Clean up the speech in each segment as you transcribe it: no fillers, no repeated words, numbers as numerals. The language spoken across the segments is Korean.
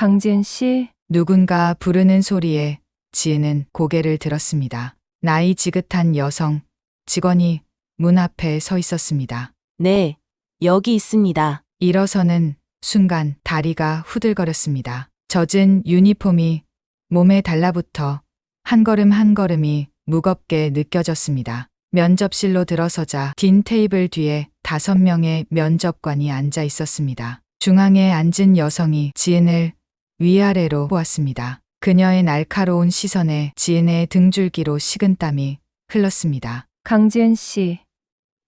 강지은 씨, 누군가 부르는 소리에 지은은 고개를 들었습니다. 나이 지긋한 여성, 직원이 문 앞에 서 있었습니다. 네, 여기 있습니다. 일어서는 순간 다리가 후들거렸습니다. 젖은 유니폼이 몸에 달라붙어 한 걸음 한 걸음이 무겁게 느껴졌습니다. 면접실로 들어서자 긴 테이블 뒤에 5명의 면접관이 앉아 있었습니다. 중앙에 앉은 여성이 지은을 위아래로 보았습니다. 그녀의 날카로운 시선에 지은의 등줄기로 식은땀이 흘렀습니다. 강지은 씨.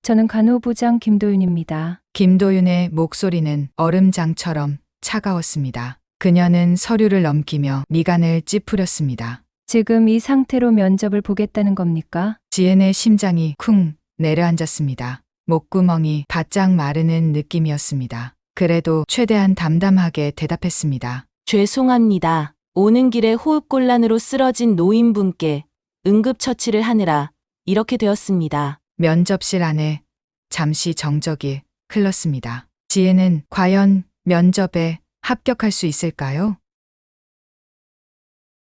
저는 간호부장 김도윤입니다. 김도윤의 목소리는 얼음장처럼 차가웠습니다. 그녀는 서류를 넘기며 미간을 찌푸렸습니다. 지금 이 상태로 면접을 보겠다는 겁니까? 지은의 심장이 쿵 내려앉았습니다. 목구멍이 바짝 마르는 느낌이었습니다. 그래도 최대한 담담하게 대답했습니다. 죄송합니다. 오는 길에 호흡곤란으로 쓰러진 노인분께 응급처치를 하느라 이렇게 되었습니다. 면접실 안에 잠시 정적이 흘렀습니다. 지은은 과연 면접에 합격할 수 있을까요?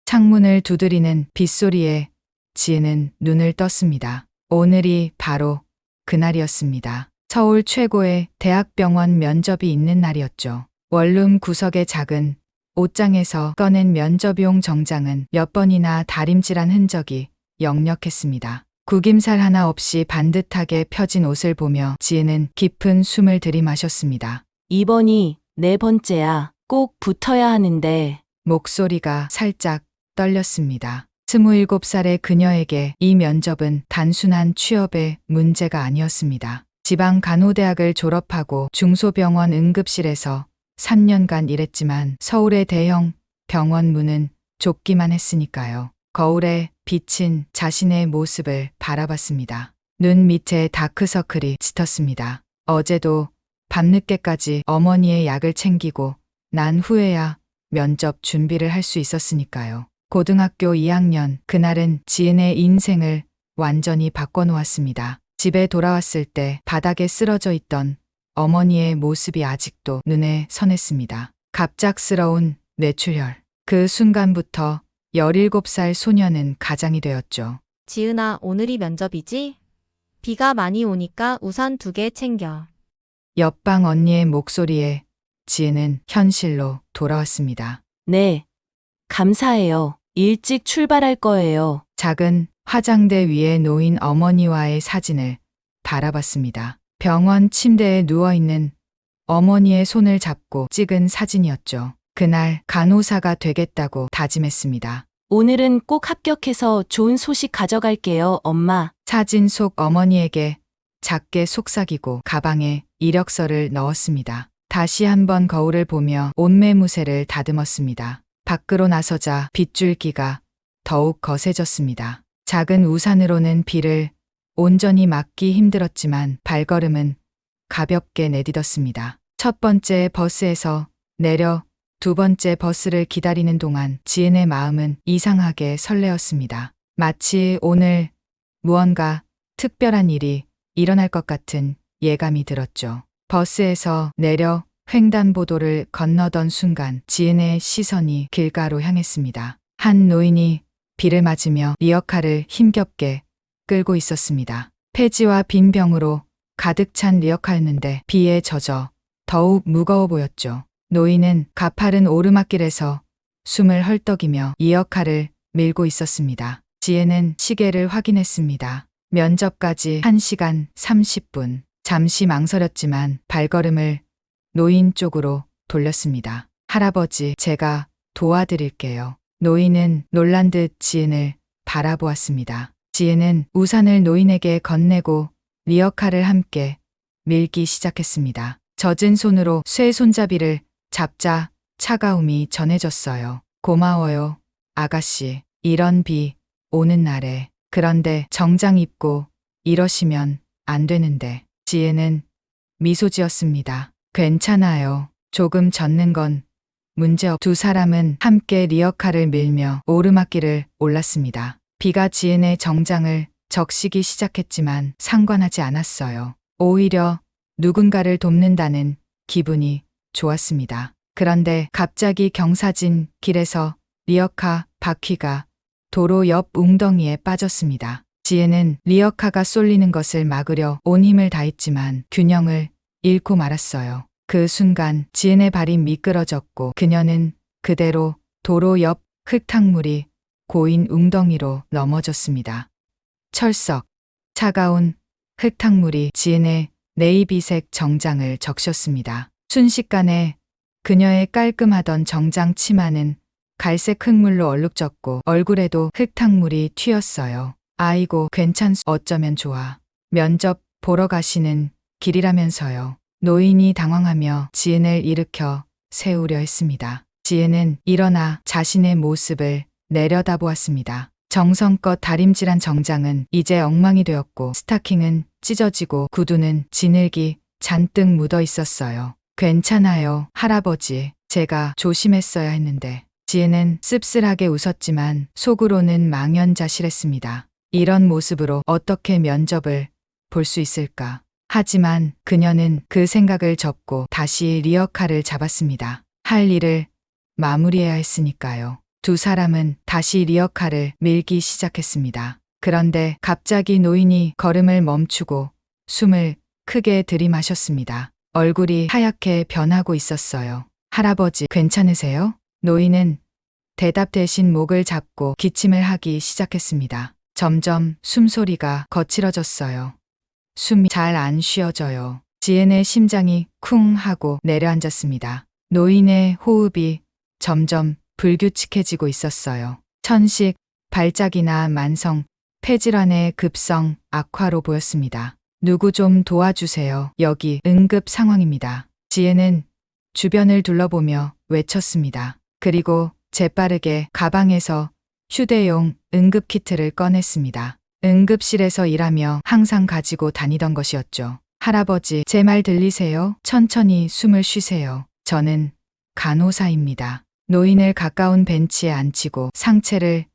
창문을 두드리는 빗소리에 지은은 눈을 떴습니다. 오늘이 바로 그날이었습니다. 서울 최고의 대학병원 면접이 있는 날이었죠. 원룸 구석의 작은 옷장에서 꺼낸 면접용 정장은 몇 번이나 다림질한 흔적이 역력했습니다. 구김살 하나 없이 반듯하게 펴진 옷을 보며 지은은 깊은 숨을 들이마셨습니다. 이번이 4번째야. 꼭 붙어야 하는데. 목소리가 살짝 떨렸습니다. 27살의 그녀에게 이 면접은 단순한 취업의 문제가 아니었습니다. 지방간호대학을 졸업하고 중소병원 응급실에서 3년간 일했지만 서울의 대형 병원 문은 좁기만 했으니까요. 거울에 비친 자신의 모습을 바라봤습니다. 눈 밑에 다크서클이 짙었습니다. 어제도 밤늦게까지 어머니의 약을 챙기고 난 후에야 면접 준비를 할 수 있었으니까요. 고등학교 2학년 그날은 지은의 인생을 완전히 바꿔놓았습니다. 집에 돌아왔을 때 바닥에 쓰러져 있던 어머니의 모습이 아직도 눈에 선했습니다. 갑작스러운 뇌출혈. 그 순간부터 17살 소녀는 가장이 되었죠. 지은아, 오늘이 면접이지? 비가 많이 오니까 우산 2개 챙겨. 옆방 언니의 목소리에 지은은 현실로 돌아왔습니다. 네, 감사해요. 일찍 출발할 거예요. 작은 화장대 위에 놓인 어머니와의 사진을 바라봤습니다. 병원 침대에 누워있는 어머니의 손을 잡고 찍은 사진이었죠. 그날 간호사가 되겠다고 다짐했습니다. 오늘은 꼭 합격해서 좋은 소식 가져갈게요, 엄마. 사진 속 어머니에게 작게 속삭이고 가방에 이력서를 넣었습니다. 다시 한번 거울을 보며 옷매무새를 다듬었습니다. 밖으로 나서자 빗줄기가 더욱 거세졌습니다. 작은 우산으로는 비를 온전히 막기 힘들었지만 발걸음은 가볍게 내딛었습니다. 첫 번째 버스에서 내려 2번째 버스를 기다리는 동안 지은의 마음은 이상하게 설레었습니다. 마치 오늘 무언가 특별한 일이 일어날 것 같은 예감이 들었죠. 버스에서 내려 횡단보도를 건너던 순간 지은의 시선이 길가로 향했습니다. 한 노인이 비를 맞으며 리어카를 힘겹게 끌고 있었습니다. 폐지와 빈 병으로 가득 찬 리어카였는데 비에 젖어 더욱 무거워 보였죠. 노인은 가파른 오르막길에서 숨을 헐떡이며 리어카를 밀고 있었습니다. 지혜는 시계를 확인했습니다. 면접까지 1시간 30분. 잠시 망설였지만 발걸음을 노인 쪽으로 돌렸습니다. 할아버지, 제가 도와드릴게요. 노인은 놀란 듯 지은을 바라보았습니다. 지은은 우산을 노인에게 건네고 리어카를 함께 밀기 시작했습니다. 젖은 손으로 쇠 손잡이를 잡자 차가움이 전해졌어요. 고마워요, 아가씨. 이런 비 오는 날에. 그런데 정장 입고 이러시면 안 되는데. 지혜는 미소 지었습니다. 괜찮아요. 조금 젖는 건 문제없. 두 사람은 함께 리어카를 밀며 오르막길을 올랐습니다. 비가 지은의 정장을 적시기 시작했지만 상관하지 않았어요. 오히려 누군가를 돕는다는 기분이 좋았습니다. 그런데 갑자기 경사진 길에서 리어카 바퀴가 도로 옆 웅덩이에 빠졌습니다. 지혜는 리어카가 쏠리는 것을 막으려 온 힘을 다했지만 균형을 잃고 말았어요. 그 순간 지은의 발이 미끄러졌고 그녀는 그대로 도로 옆 흙탕물이 고인 웅덩이로 넘어졌습니다. 철썩 차가운 흙탕물이 지은의 네이비색 정장을 적셨습니다. 순식간에 그녀의 깔끔하던 정장 치마는 갈색 흙물로 얼룩졌고 얼굴에도 흙탕물이 튀었어요. 아이고 괜찮소. 어쩌면 좋아. 면접 보러 가시는 길이라면서요. 노인이 당황하며 지은을 일으켜 세우려 했습니다. 지은은 일어나 자신의 모습을 내려다보았습니다. 정성껏 다림질한 정장은 이제 엉망이 되었고 스타킹은 찢어지고 구두는 진흙이 잔뜩 묻어 있었어요. 괜찮아요, 할아버지. 제가 조심했어야 했는데. 지혜는 씁쓸하게 웃었지만 속으로는 망연자실했습니다. 이런 모습으로 어떻게 면접을 볼 수 있을까? 하지만 그녀는 그 생각을 접고 다시 리어카를 잡았습니다. 할 일을 마무리해야 했으니까요. 두 사람은 다시 리어카를 밀기 시작했습니다. 그런데 갑자기 노인이 걸음을 멈추고 숨을 크게 들이마셨습니다. 얼굴이 하얗게 변하고 있었어요. 할아버지, 괜찮으세요? 노인은 대답 대신 목을 잡고 기침을 하기 시작했습니다. 점점 숨소리가 거칠어졌어요. 숨이 잘 안 쉬어져요. 지은의 심장이 쿵 하고 내려앉았습니다. 노인의 호흡이 점점 불규칙해지고 있었어요. 천식, 발작이나 만성, 폐질환의 급성 악화로 보였습니다. 누구 좀 도와주세요. 여기 응급 상황입니다. 지혜는 주변을 둘러보며 외쳤습니다. 그리고 재빠르게 가방에서 휴대용 응급키트를 꺼냈습니다. 응급실에서 일하며 항상 가지고 다니던 것이었죠. 할아버지, 제 말 들리세요? 천천히 숨을 쉬세요. 저는 간호사입니다. 노인을 가까운 벤치에 앉히고 상체를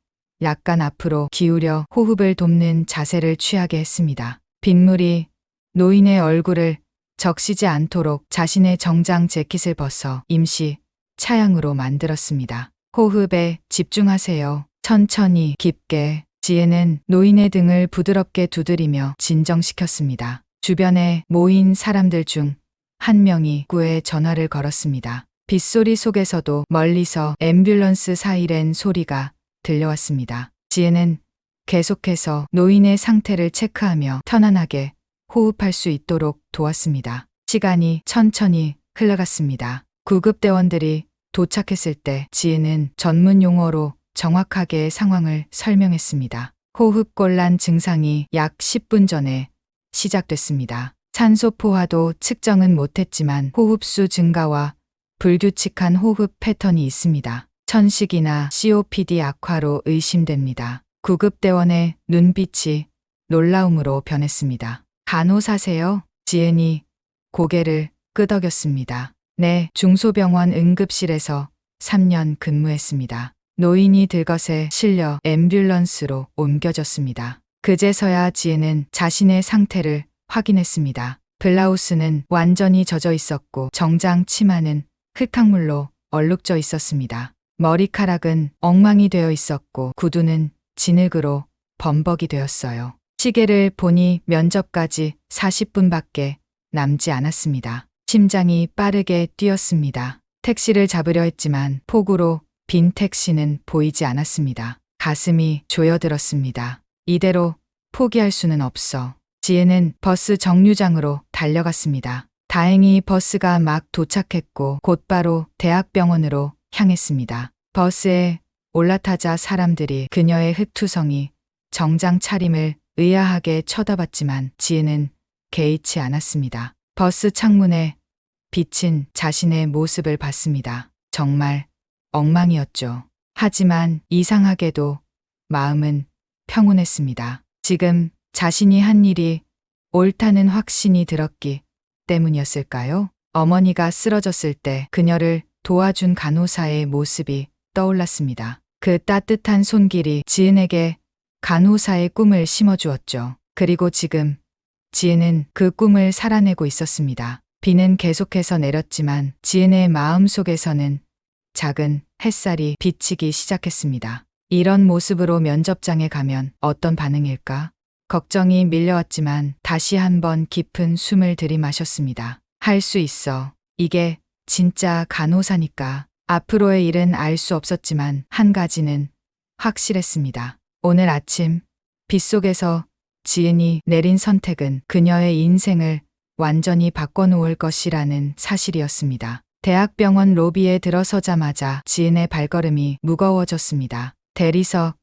약간 앞으로 기울여 호흡을 돕는 자세를 취하게 했습니다. 빗물이 노인의 얼굴을 적시지 않도록 자신의 정장 재킷을 벗어 임시 차양으로 만들었습니다. 호흡에 집중하세요. 천천히 깊게. 지혜는 노인의 등을 부드럽게 두드리며 진정시켰습니다. 주변에 모인 사람들 중 한 명이 구에 전화를 걸었습니다. 빗소리 속에서도 멀리서 앰뷸런스 사이렌 소리가 들려왔습니다. 지혜는 계속해서 노인의 상태를 체크하며 편안하게 호흡할 수 있도록 도왔습니다. 시간이 천천히 흘러갔습니다. 구급대원들이 도착했을 때 지혜는 전문 용어로 정확하게 상황을 설명했습니다. 호흡곤란 증상이 약 10분 전에 시작됐습니다. 산소 포화도 측정은 못했지만 호흡수 증가와 불규칙한 호흡 패턴이 있습니다. 천식이나 COPD 악화로 의심됩니다. 구급대원의 눈빛이 놀라움으로 변했습니다. 간호사세요? 지은이 고개를 끄덕였습니다. 네, 중소병원 응급실에서 3년 근무했습니다. 노인이 들것에 실려 앰뷸런스로 옮겨졌습니다. 그제서야 지혜는 자신의 상태를 확인했습니다. 블라우스는 완전히 젖어 있었고 정장 치마는 흙탕물로 얼룩져 있었습니다. 머리카락은 엉망이 되어 있었고 구두는 진흙으로 범벅이 되었어요. 시계를 보니 면접까지 40분밖에 남지 않았습니다. 심장이 빠르게 뛰었습니다. 택시를 잡으려 했지만 폭우로 빈 택시는 보이지 않았습니다. 가슴이 조여들었습니다. 이대로 포기할 수는 없어. 지혜는 버스 정류장으로 달려갔습니다. 다행히 버스가 막 도착했고 곧바로 대학병원으로 향했습니다. 버스에 올라타자 사람들이 그녀의 흙투성이 정장 차림을 의아하게 쳐다봤지만 지혜는 개의치 않았습니다. 버스 창문에 비친 자신의 모습을 봤습니다. 정말 엉망이었죠. 하지만 이상하게도 마음은 평온했습니다. 지금 자신이 한 일이 옳다는 확신이 들었기 때문이었을까요? 어머니가 쓰러졌을 때 그녀를 도와준 간호사의 모습이 떠올랐습니다. 그 따뜻한 손길이 지은에게 간호사의 꿈을 심어주었죠. 그리고 지금 지은은 그 꿈을 살아내고 있었습니다. 비는 계속해서 내렸지만 지은의 마음속에서는 작은 햇살이 비치기 시작했습니다. 이런 모습으로 면접장에 가면 어떤 반응일까? 걱정이 밀려왔지만 다시 한번 깊은 숨을 들이마셨습니다. 할 수 있어. 이게 진짜 간호사니까. 앞으로의 일은 알 수 없었지만 한 가지는 확실했습니다. 오늘 아침 빗속에서 지은이 내린 선택은 그녀의 인생을 완전히 바꿔놓을 것이라는 사실이었습니다. 대학병원 로비에 들어서자마자 지은의 발걸음이 무거워졌습니다. 대리석,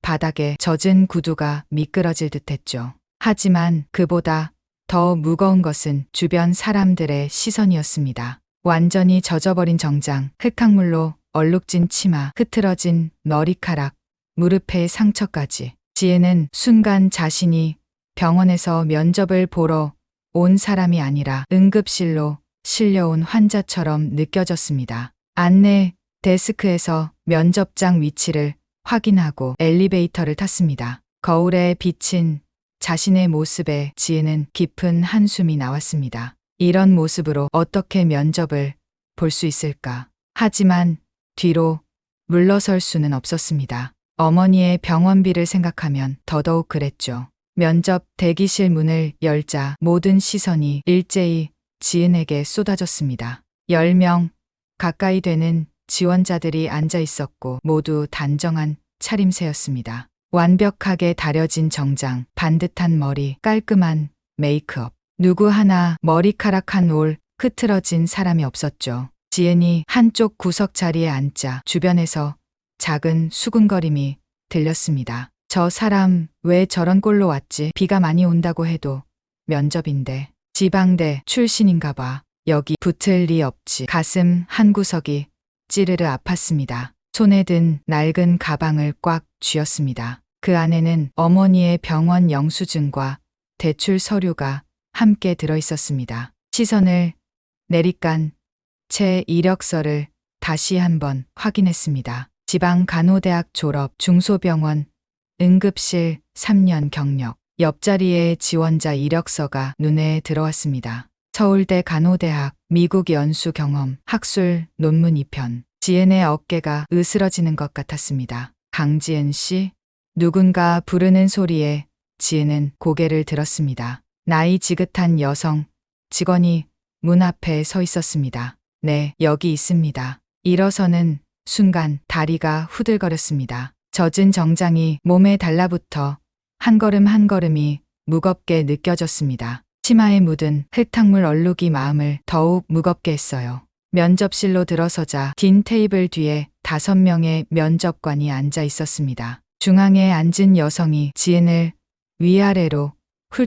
바닥에 젖은 구두가 미끄러질 듯했죠. 하지만 그보다 더 무거운 것은 주변 사람들의 시선이었습니다. 완전히 젖어버린 정장, 흙탕물로 얼룩진 치마, 흐트러진 머리카락, 무릎의 상처까지. 지혜는 순간 자신이 병원에서 면접을 보러 온 사람이 아니라 응급실로 실려온 환자처럼 느껴졌습니다. 안내 데스크에서 면접장 위치를 확인하고 엘리베이터를 탔습니다. 거울에 비친 자신의 모습에 지혜는 깊은 한숨이 나왔습니다. 이런 모습으로 어떻게 면접을 볼 수 있을까? 하지만 뒤로 물러설 수는 없었습니다. 어머니의 병원비를 생각하면 더더욱 그랬죠. 면접 대기실 문을 열자 모든 시선이 일제히 지은에게 쏟아졌습니다. 10명 가까이 되는 지원자들이 앉아 있었고 모두 단정한 차림새였습니다. 완벽하게 다려진 정장, 반듯한 머리, 깔끔한 메이크업. 누구 하나 머리카락 한 올 흐트러진 사람이 없었죠. 지은이 한쪽 구석 자리에 앉자 주변에서 작은 수군거림이 들렸습니다. 저 사람 왜 저런 꼴로 왔지? 비가 많이 온다고 해도 면접인데. 지방대 출신인가 봐. 여기 붙을 리 없지. 가슴 한 구석이 찌르르 아팠습니다. 손에 든 낡은 가방을 꽉 쥐었습니다. 그 안에는 어머니의 병원 영수증과 대출 서류가 함께 들어있었습니다. 시선을 내리깐 제 이력서를 다시 한번 확인했습니다. 지방간호대학 졸업, 중소병원, 응급실 3년 경력. 옆자리에 지원자 이력서가 눈에 들어왔습니다. 서울대 간호대학, 미국 연수 경험, 학술 논문 2편. 지은의 어깨가 으스러지는 것 같았습니다. 강지은 씨? 누군가 부르는 소리에 지은은 고개를 들었습니다. 나이 지긋한 여성 직원이 문 앞에 서 있었습니다. 네, 여기 있습니다. 일어서는 순간 다리가 후들거렸습니다. 젖은 정장이 몸에 달라붙어 한 걸음 한 걸음이 무겁게 느껴졌습니다. 치마에 묻은 흙탕물 얼룩이 마음을 더욱 무겁게 했어요. 면접실로 들어서자 긴 테이블 뒤에 5명의 면접관이 앉아 있었습니다. 중앙에 앉은 여성이 지은을 위아래로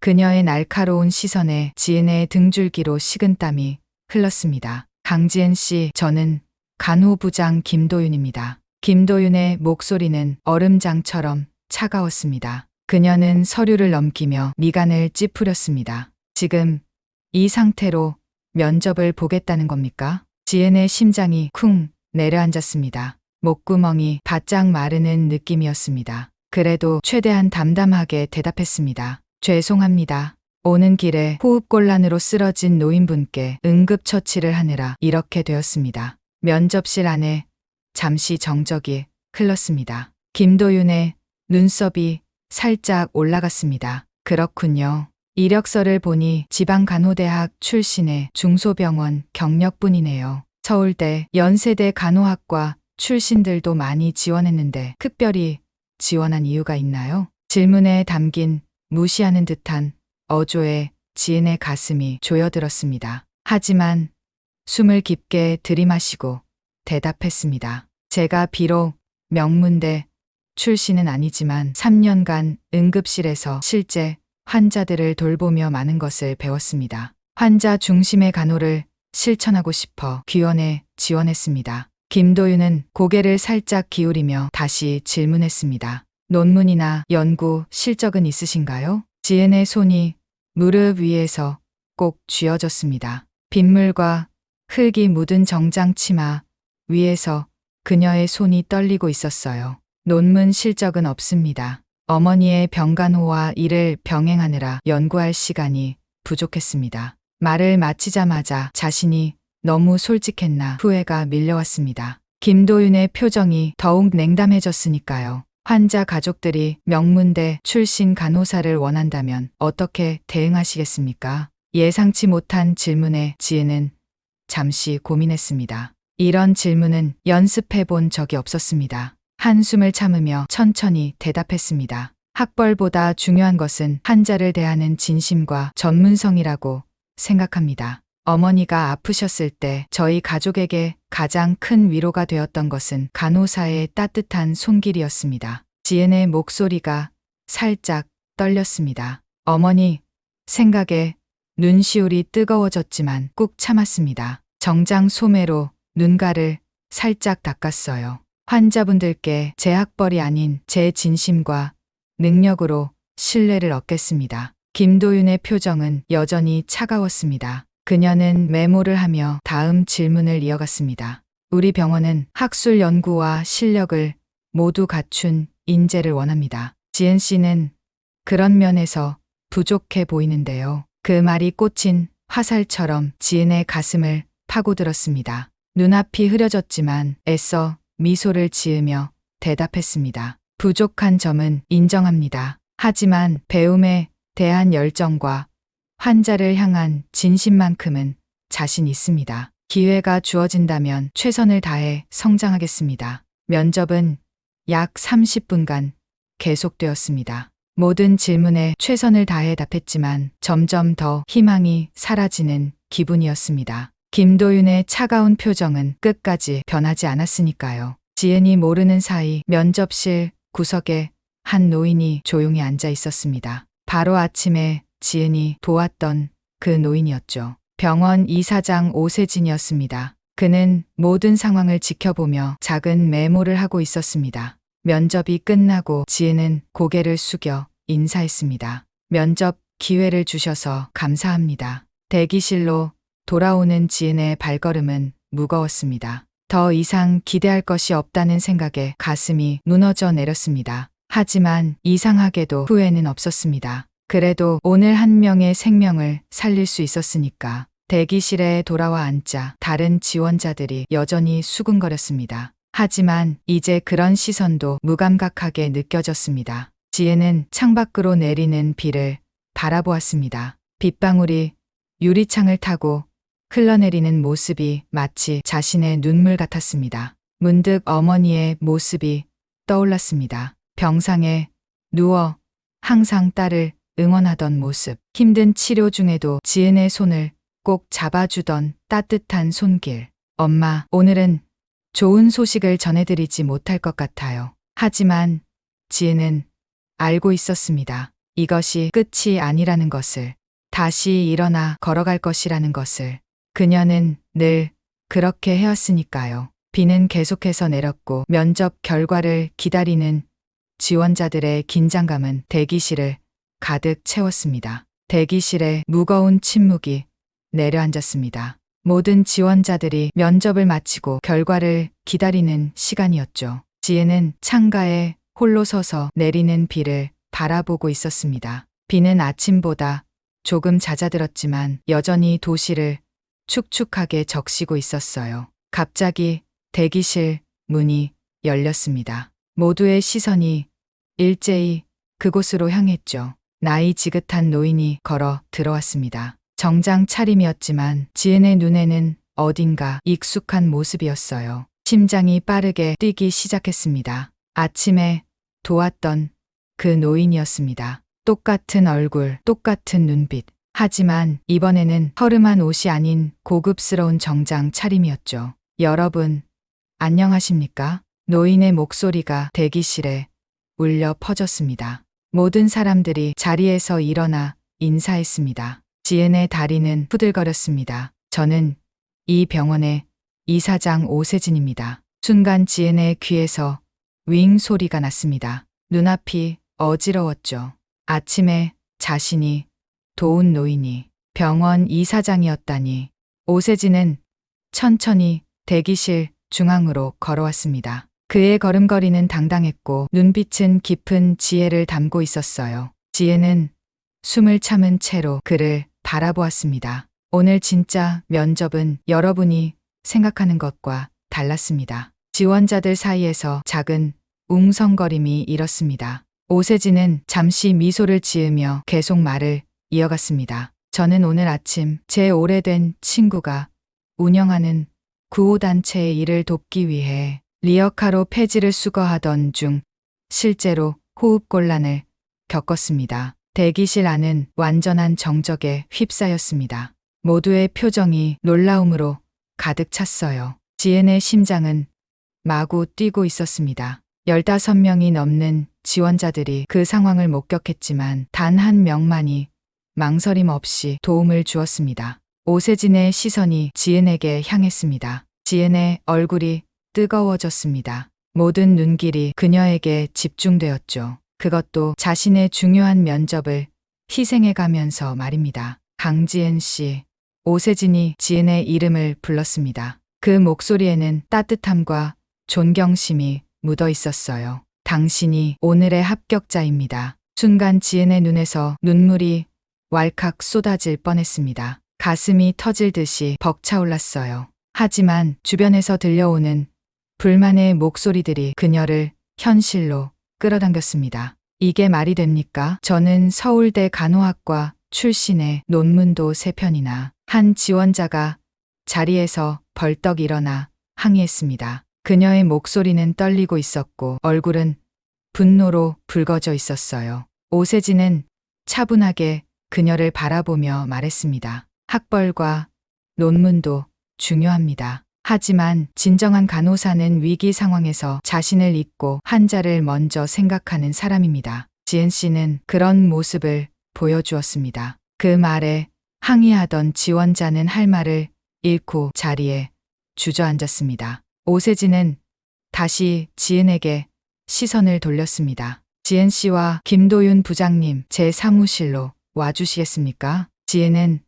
그녀의 날카로운 시선에 지은의 등줄기로 식은땀이 흘렀습니다. 강지은 씨, 저는 간호부장 김도윤입니다. 김도윤의 목소리는 얼음장처럼 차가웠습니다. 그녀는 서류를 넘기며 미간을 찌푸렸습니다. 지금 이 상태로 면접을 보겠다는 겁니까? 지은의 심장이 쿵 내려앉았습니다. 목구멍이 바짝 마르는 느낌이었습니다. 그래도 최대한 담담하게 대답했습니다. 죄송합니다. 오는 길에 호흡곤란으로 쓰러진 노인분께 응급처치를 하느라 이렇게 되었습니다. 면접실 안에 잠시 정적이 흘렀습니다. 김도윤의 눈썹이 살짝 올라갔습니다. 그렇군요. 이력서를 보니 지방간호대학 출신의 중소병원 경력뿐이네요. 서울대, 연세대 간호학과 출신들도 많이 지원했는데 특별히 지원한 이유가 있나요? 질문에 담긴 무시하는 듯한 어조에 지은의 가슴이 조여들었습니다. 하지만 숨을 깊게 들이마시고 대답했습니다. 제가 비록 명문대 출신은 아니지만 3년간 응급실에서 실제 환자들을 돌보며 많은 것을 배웠습니다. 환자 중심의 간호를 실천하고 싶어 귀원에 지원했습니다. 김도윤은 고개를 살짝 기울이며 다시 질문했습니다. 논문이나 연구 실적은 있으신가요? 지은의 손이 무릎 위에서 꼭 쥐어졌습니다. 빗물과 흙이 묻은 정장 치마 위에서 그녀의 손이 떨리고 있었어요. 논문 실적은 없습니다. 어머니의 병간호와 일을 병행하느라 연구할 시간이 부족했습니다. 말을 마치자마자 자신이 너무 솔직했나 후회가 밀려왔습니다. 김도윤의 표정이 더욱 냉담해졌으니까요. 환자 가족들이 명문대 출신 간호사를 원한다면 어떻게 대응하시겠습니까? 예상치 못한 질문에 지혜는 잠시 고민했습니다. 이런 질문은 연습해 본 적이 없었습니다. 한숨을 참으며 천천히 대답했습니다. 학벌보다 중요한 것은 환자를 대하는 진심과 전문성이라고 생각합니다. 어머니가 아프셨을 때 저희 가족에게 가장 큰 위로가 되었던 것은 간호사의 따뜻한 손길이었습니다. 지은의 목소리가 살짝 떨렸습니다. 어머니 생각에 눈시울이 뜨거워졌지만 꾹 참았습니다. 정장 소매로 눈가를 살짝 닦았어요. 환자분들께 제 학벌이 아닌 제 진심과 능력으로 신뢰를 얻겠습니다. 김도윤의 표정은 여전히 차가웠습니다. 그녀는 메모를 하며 다음 질문을 이어갔습니다. 우리 병원은 학술 연구와 실력을 모두 갖춘 인재를 원합니다. 지은 씨는 그런 면에서 부족해 보이는데요. 그 말이 꽂힌 화살처럼 지은의 가슴을 파고들었습니다. 눈앞이 흐려졌지만 애써 미소를 지으며 대답했습니다. 부족한 점은 인정합니다. 하지만 배움에 대한 열정과 환자를 향한 진심만큼은 자신 있습니다. 기회가 주어진다면 최선을 다해 성장하겠습니다. 면접은 약 30분간 계속되었습니다. 모든 질문에 최선을 다해 답했지만 점점 더 희망이 사라지는 기분이었습니다. 김도윤의 차가운 표정은 끝까지 변하지 않았으니까요. 지은이 모르는 사이 면접실 구석에 한 노인이 조용히 앉아 있었습니다. 바로 아침에 지은이 도왔던 그 노인이었죠. 병원 이사장 오세진이었습니다. 그는 모든 상황을 지켜보며 작은 메모를 하고 있었습니다. 면접이 끝나고 지은은 고개를 숙여 인사했습니다. 면접 기회를 주셔서 감사합니다. 대기실로 돌아오는 지은의 발걸음은 무거웠습니다. 더 이상 기대할 것이 없다는 생각에 가슴이 무너져 내렸습니다. 하지만 이상하게도 후회는 없었습니다. 그래도 오늘 한 명의 생명을 살릴 수 있었으니까. 대기실에 돌아와 앉자 다른 지원자들이 여전히 수군거렸습니다. 하지만 이제 그런 시선도 무감각하게 느껴졌습니다. 지혜는 창밖으로 내리는 비를 바라보았습니다. 빗방울이 유리창을 타고 흘러내리는 모습이 마치 자신의 눈물 같았습니다. 문득 어머니의 모습이 떠올랐습니다. 병상에 누워 항상 딸을 응원하던 모습. 힘든 치료 중에도 지은의 손을 꼭 잡아주던 따뜻한 손길. 엄마, 오늘은 좋은 소식을 전해드리지 못할 것 같아요. 하지만 지은은 알고 있었습니다. 이것이 끝이 아니라는 것을. 다시 일어나 걸어갈 것이라는 것을. 그녀는 늘 그렇게 해왔으니까요. 비는 계속해서 내렸고 면접 결과를 기다리는 지원자들의 긴장감은 대기실을 가득 채웠습니다. 대기실에 무거운 침묵이 내려앉았습니다. 모든 지원자들이 면접을 마치고 결과를 기다리는 시간이었죠. 지혜는 창가에 홀로 서서 내리는 비를 바라보고 있었습니다. 비는 아침보다 조금 잦아들었지만 여전히 도시를 축축하게 적시고 있었어요. 갑자기 대기실 문이 열렸습니다. 모두의 시선이 일제히 그곳으로 향했죠. 나이 지긋한 노인이 걸어 들어왔습니다. 정장 차림이었지만 지은의 눈에는 어딘가 익숙한 모습이었어요. 심장이 빠르게 뛰기 시작했습니다. 아침에 도왔던 그 노인이었습니다. 똑같은 얼굴, 똑같은 눈빛. 하지만 이번에는 허름한 옷이 아닌 고급스러운 정장 차림이었죠. 여러분, 안녕하십니까? 노인의 목소리가 대기실에 울려 퍼졌습니다. 모든 사람들이 자리에서 일어나 인사했습니다. 지은의 다리는 후들거렸습니다. 저는 이 병원의 이사장 오세진입니다. 순간 지은의 귀에서 윙 소리가 났습니다. 눈앞이 어지러웠죠. 아침에 자신이 도운 노인이 병원 이사장이었다니. 오세진은 천천히 대기실 중앙으로 걸어왔습니다. 그의 걸음걸이는 당당했고 눈빛은 깊은 지혜를 담고 있었어요. 지혜는 숨을 참은 채로 그를 바라보았습니다. 오늘 진짜 면접은 여러분이 생각하는 것과 달랐습니다. 지원자들 사이에서 작은 웅성거림이 일었습니다. 오세진은 잠시 미소를 지으며 계속 말을 이어갔습니다. 저는 오늘 아침 제 오래된 친구가 운영하는 구호단체의 일을 돕기 위해 리어카로 폐지를 수거하던 중 실제로 호흡곤란을 겪었습니다. 대기실 안은 완전한 정적에 휩싸였습니다. 모두의 표정이 놀라움으로 가득 찼어요. 지은의 심장은 마구 뛰고 있었습니다. 15명이 넘는 지원자들이 그 상황을 목격했지만 단 한 명만이 망설임 없이 도움을 주었습니다. 오세진의 시선이 지은에게 향했습니다. 지은의 얼굴이 뜨거워졌습니다. 모든 눈길이 그녀에게 집중되었죠. 그것도 자신의 중요한 면접을 희생해가면서 말입니다. 강지은 씨. 오세진이 지은의 이름을 불렀습니다. 그 목소리에는 따뜻함과 존경심이 묻어 있었어요. 당신이 오늘의 합격자입니다. 순간 지은의 눈에서 눈물이 왈칵 쏟아질 뻔했습니다. 가슴이 터질 듯이 벅차올랐어요. 하지만 주변에서 들려오는 불만의 목소리들이 그녀를 현실로 끌어당겼습니다. 이게 말이 됩니까? 저는 서울대 간호학과 출신의 논문도 3편이나 한 지원자가 자리에서 벌떡 일어나 항의했습니다. 그녀의 목소리는 떨리고 있었고 얼굴은 분노로 붉어져 있었어요. 오세진은 차분하게 그녀를 바라보며 말했습니다. 학벌과 논문도 중요합니다. 하지만 진정한 간호사는 위기 상황에서 자신을 잊고 환자를 먼저 생각하는 사람입니다. 지은 씨는 그런 모습을 보여주었습니다. 그 말에 항의하던 지원자는 할 말을 잃고 자리에 주저앉았습니다. 오세진은 다시 지은에게 시선을 돌렸습니다. 지은 씨와 김도윤 부장님, 제 사무실로 와주시겠습니까? 지은은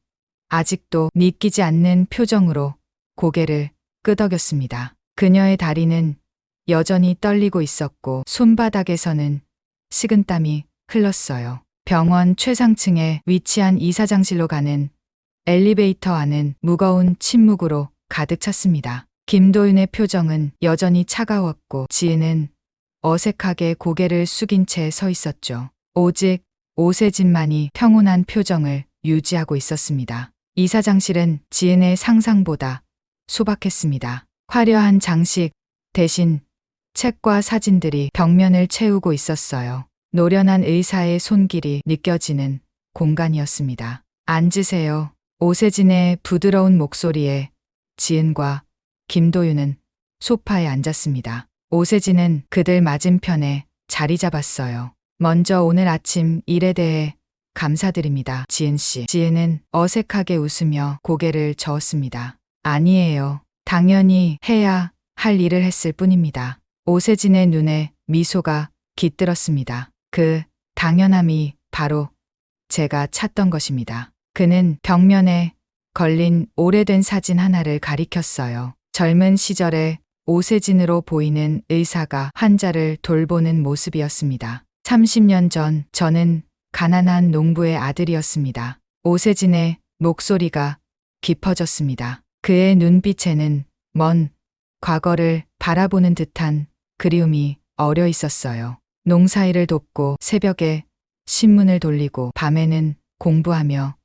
아직도 믿기지 않는 표정으로 고개를 끄덕였습니다. 그녀의 다리는 여전히 떨리고 있었고 손바닥에서는 식은땀이 흘렀어요. 병원 최상층에 위치한 이사장실로 가는 엘리베이터 안은 무거운 침묵으로 가득 찼습니다. 김도윤의 표정은 여전히 차가웠고 지은은 어색하게 고개를 숙인 채 서 있었죠. 오직 오세진만이 평온한 표정을 유지하고 있었습니다. 이사장실은 지은의 상상보다 소박했습니다. 화려한 장식 대신 책과 사진들이 벽면을 채우고 있었어요. 노련한 의사의 손길이 느껴지는 공간이었습니다. 앉으세요. 오세진의 부드러운 목소리에 지은과 김도윤은 소파에 앉았습니다. 오세진은 그들 맞은편에 자리 잡았어요. 먼저 오늘 아침 일에 대해 감사드립니다. 지은 씨. 지은은 어색하게 웃으며 고개를 저었습니다. 아니에요. 당연히 해야 할 일을 했을 뿐입니다. 오세진의 눈에 미소가 깃들었습니다. 그 당연함이 바로 제가 찾던 것입니다. 그는 벽면에 걸린 오래된 사진 하나를 가리켰어요. 젊은 시절에 오세진으로 보이는 의사가 환자를 돌보는 모습이었습니다. 30년 전 저는 가난한 농부의 아들이었습니다. 오세진의 목소리가 깊어졌습니다. 그의 눈빛에는 먼 과거를 바라보는 듯한 그리움이 어려 있었어요. 농사일을 돕고 새벽에 신문을 돌리고 밤에는 공부하며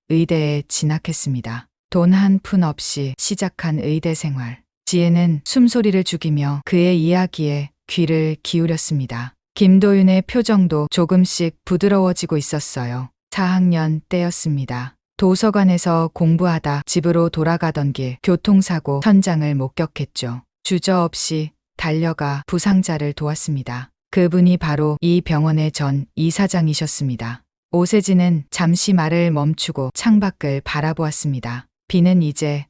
의대에 진학했습니다. 돈 한 푼 없이 시작한 의대 생활. 지혜는 숨소리를 죽이며 그의 이야기에 귀를 기울였습니다. 김도윤의 표정도 조금씩 부드러워지고 있었어요. 4학년 때였습니다. 도서관에서 공부하다 집으로 돌아가던 길 교통사고 현장을 목격했죠. 주저없이 달려가 부상자를 도왔습니다. 그분이 바로 이 병원의 전 이사장이셨습니다. 오세진은 잠시 말을 멈추고 창밖을 바라보았습니다. 비는 이제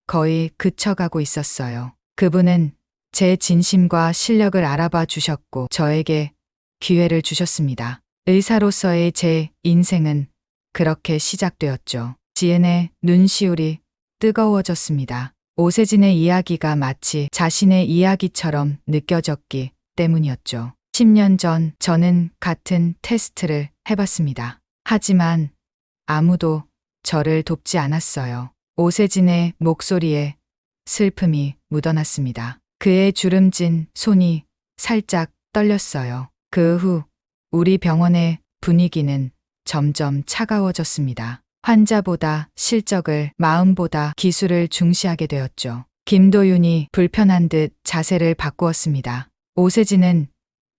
거의 그쳐가고 있었어요. 그분은 제 진심과 실력을 알아봐 주셨고 저에게 기회를 주셨습니다. 의사로서의 제 인생은 그렇게 시작되었죠. 지은의 눈시울이 뜨거워졌습니다. 오세진의 이야기가 마치 자신의 이야기처럼 느껴졌기 때문이었죠. 10년 전 저는 같은 테스트를 해봤습니다. 하지만 아무도 저를 돕지 않았어요. 오세진의 목소리에 슬픔이 묻어났습니다. 그의 주름진 손이 살짝 떨렸어요. 그 후 우리 병원의 분위기는 점점 차가워졌습니다. 환자보다 실적을, 마음보다 기술을 중시하게 되었죠. 김도윤이 불편한 듯 자세를 바꾸었습니다. 오세진은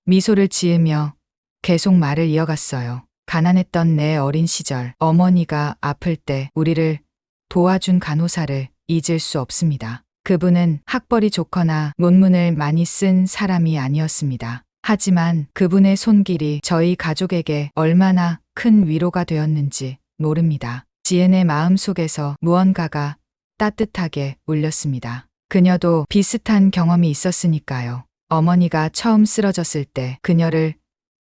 미소를 지으며 계속 말을 이어갔어요. 가난했던 내 어린 시절, 어머니가 아플 때 우리를 도와준 간호사를 잊을 수 없습니다. 그분은 학벌이 좋거나 논문을 많이 쓴 사람이 아니었습니다. 하지만 그분의 손길이 저희 가족에게 얼마나 큰 위로가 되었는지 모릅니다. 지은의 마음속에서 무언가가 따뜻하게 울렸습니다. 그녀도 비슷한 경험이 있었으니까요. 어머니가 처음 쓰러졌을 때 그녀를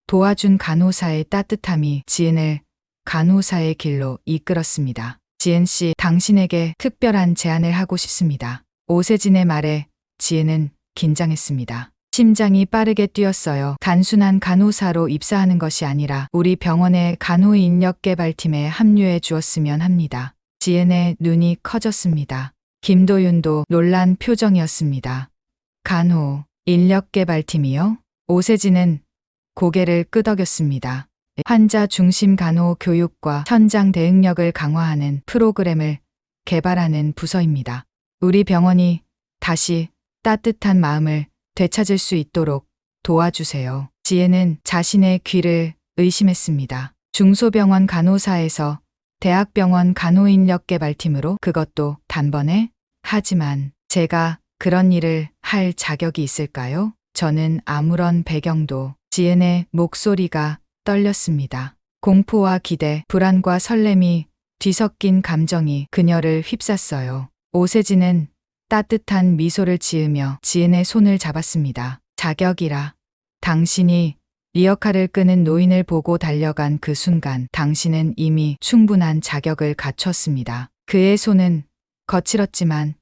도와준 간호사의 따뜻함이 지은을 간호사의 길로 이끌었습니다. 지은 씨, 당신에게 특별한 제안을 하고 싶습니다. 오세진의 말에 지은은 긴장했습니다. 심장이 빠르게 뛰었어요. 단순한 간호사로 입사하는 것이 아니라 우리 병원의 간호인력개발팀에 합류해 주었으면 합니다. 지은의 눈이 커졌습니다. 김도윤도 놀란 표정이었습니다. 간호, 인력개발팀이요? 오세진은 고개를 끄덕였습니다. 환자 중심 간호 교육과 현장 대응력을 강화하는 프로그램을 개발하는 부서입니다. 우리 병원이 다시 따뜻한 마음을 되찾을 수 있도록 도와주세요. 지혜는 자신의 귀를 의심했습니다. 중소병원 간호사에서 대학병원 간호인력개발팀으로, 그것도 단번에? 하지만 제가 그런 일을 할 자격이 있을까요? 저는 아무런 배경도. 지은의 목소리가 떨렸습니다. 공포와 기대, 불안과 설렘이 뒤섞인 감정이 그녀를 휩쌌어요. 오세진은 따뜻한 미소를 지으며 지은의 손을 잡았습니다. 자격이라. 당신이 리어카를 끄는 노인을 보고 달려간 그 순간 당신은 이미 충분한 자격을 갖췄습니다. 그의 손은 거칠었지만